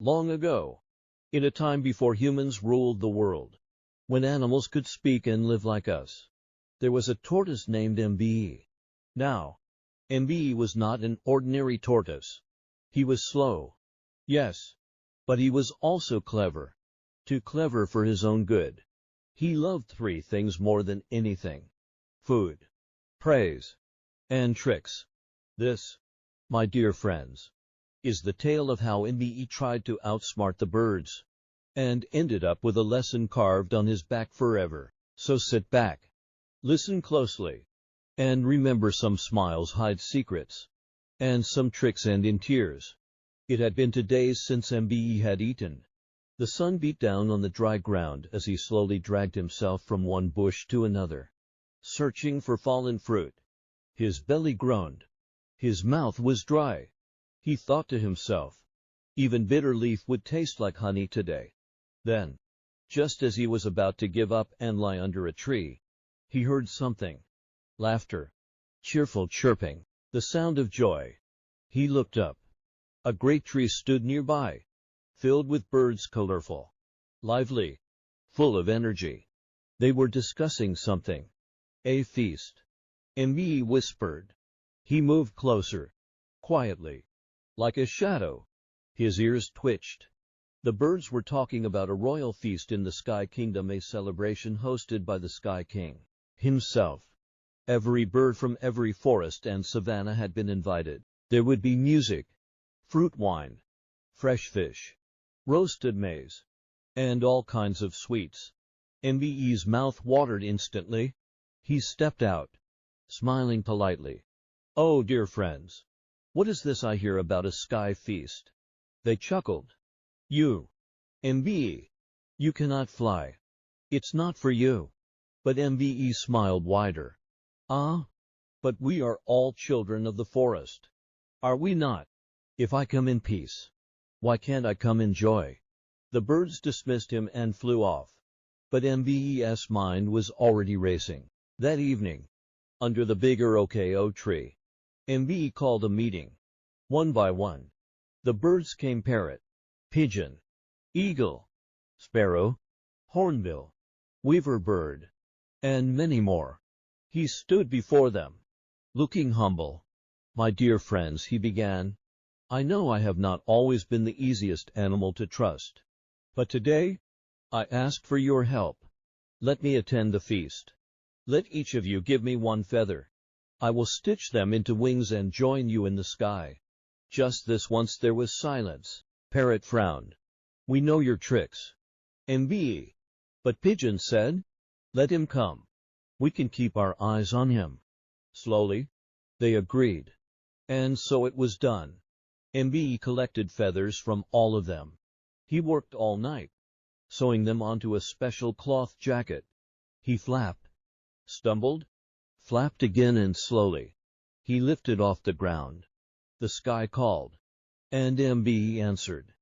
Long ago, in a time before humans ruled the world, when animals could speak and live like us, there was a tortoise named Mbe. Now, Mbe was not an ordinary tortoise. He was slow, yes, but he was also clever. Too clever for his own good. He loved three things more than anything: food, praise, and tricks. This, my dear friends, is the tale of how Mbe tried to outsmart the birds, and ended up with a lesson carved on his back forever. So sit back, listen closely, and remember some smiles hide secrets, and some tricks end in tears. It had been 2 days since Mbe had eaten. The sun beat down on the dry ground as he slowly dragged himself from one bush to another, searching for fallen fruit. His belly groaned. His mouth was dry. He thought to himself, even bitter leaf would taste like honey today. Then, just as he was about to give up and lie under a tree, he heard something. Laughter. Cheerful chirping. The sound of joy. He looked up. A great tree stood nearby, filled with birds, colorful, lively, full of energy. They were discussing something. A feast. Mbe whispered. He moved closer, quietly, like a shadow. His ears twitched. The birds were talking about a royal feast in the Sky Kingdom, a celebration hosted by the Sky King himself. Every bird from every forest and savanna had been invited. There would be music, fruit wine, fresh fish, roasted maize, and all kinds of sweets. Mbe's mouth watered instantly. He stepped out, smiling politely. "Oh, dear friends, what is this I hear about a sky feast?" They chuckled. "You, Mbe, you cannot fly. It's not for you." But Mbe smiled wider. "Ah, but we are all children of the forest, are we not? If I come in peace, why can't I come in joy?" The birds dismissed him and flew off. But Mbe's mind was already racing. That evening, under the big Irokeo tree, Mbe called a meeting. One by one, the birds came: parrot, pigeon, eagle, sparrow, hornbill, weaver bird, and many more. He stood before them, looking humble. "My dear friends," he began, "I know I have not always been the easiest animal to trust. But today, I ask for your help. Let me attend the feast. Let each of you give me one feather. I will stitch them into wings and join you in the sky." Just this once there was silence. Parrot frowned. "We know your tricks, Mbe." But Pigeon said, "Let him come. We can keep our eyes on him." Slowly, they agreed. And so it was done. Mbe collected feathers from all of them. He worked all night, sewing them onto a special cloth jacket. He flapped, stumbled, flapped again, and slowly, he lifted off the ground. The sky called, and Mbe answered.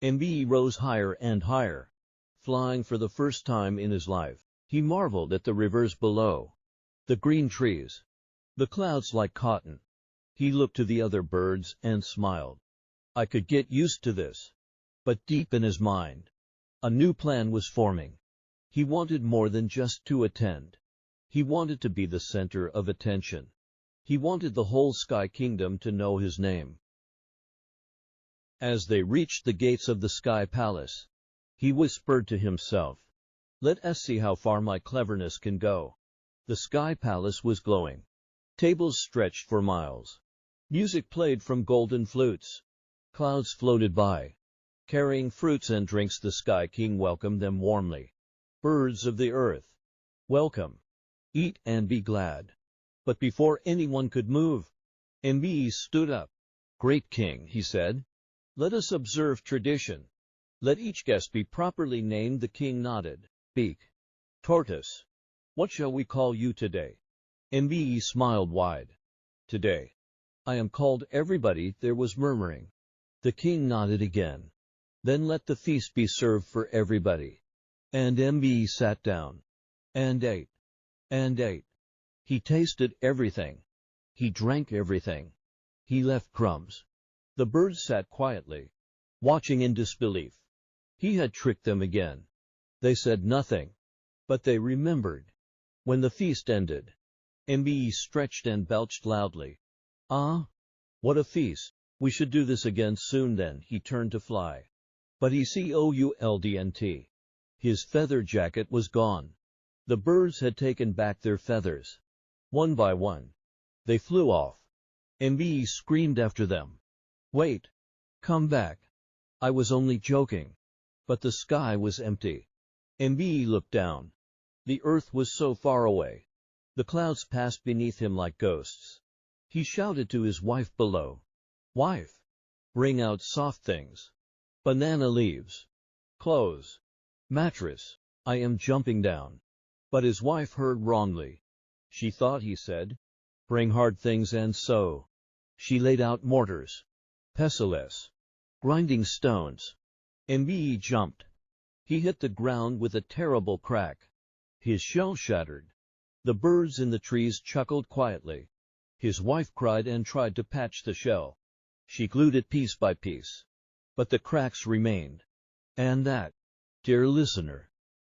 Mbe rose higher and higher, flying for the first time in his life. He marveled at the rivers below, the green trees, the clouds like cotton. He looked to the other birds and smiled. I could get used to this. But deep in his mind, a new plan was forming. He wanted more than just to attend. He wanted to be the center of attention. He wanted the whole Sky Kingdom to know his name. As they reached the gates of the Sky Palace, he whispered to himself, "Let us see how far my cleverness can go." The Sky Palace was glowing. Tables stretched for miles. Music played from golden flutes. Clouds floated by, carrying fruits and drinks. The Sky King welcomed them warmly. "Birds of the earth, welcome. Eat and be glad." But before anyone could move, Mbe stood up. "Great King," he said, "let us observe tradition. Let each guest be properly named." The king nodded. "Speak. Tortoise, what shall we call you today?" Mbe smiled wide. "Today, I am called Everybody." There was murmuring. The king nodded again. "Then let the feast be served for everybody." And Mbe sat down, and ate, and ate. He tasted everything. He drank everything. He left crumbs. The birds sat quietly, watching in disbelief. He had tricked them again. They said nothing, but they remembered. When the feast ended, MBE stretched and belched loudly. Ah, what a feast! We should do this again soon. Then he turned to fly. But he couldn't. His feather jacket was gone. The birds had taken back their feathers. One by one, they flew off. MBE screamed after them. Wait! Come back! I was only joking. But the sky was empty. MBE looked down. The earth was so far away. The clouds passed beneath him like ghosts. He shouted to his wife below. Wife! Bring out soft things. Banana leaves. Clothes. Mattress. I am jumping down. But his wife heard wrongly. She thought he said, bring hard things, and so she laid out mortars, pestles, grinding stones. MBE jumped. He hit the ground with a terrible crack. His shell shattered. The birds in the trees chuckled quietly. His wife cried and tried to patch the shell. She glued it piece by piece. But the cracks remained. And that, dear listener,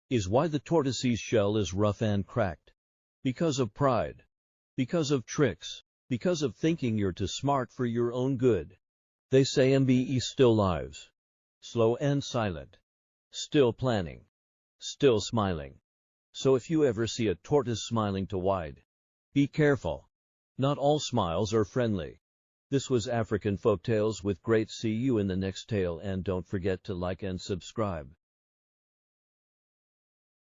is why the tortoise's shell is rough and cracked. Because of pride. Because of tricks. Because of thinking you're too smart for your own good. They say MBE still lives. Slow and silent. Still planning. Still smiling. So if you ever see a tortoise smiling too wide, be careful. Not all smiles are friendly. This was African Folktales with Great. See you in the next tale, and don't forget to like and subscribe.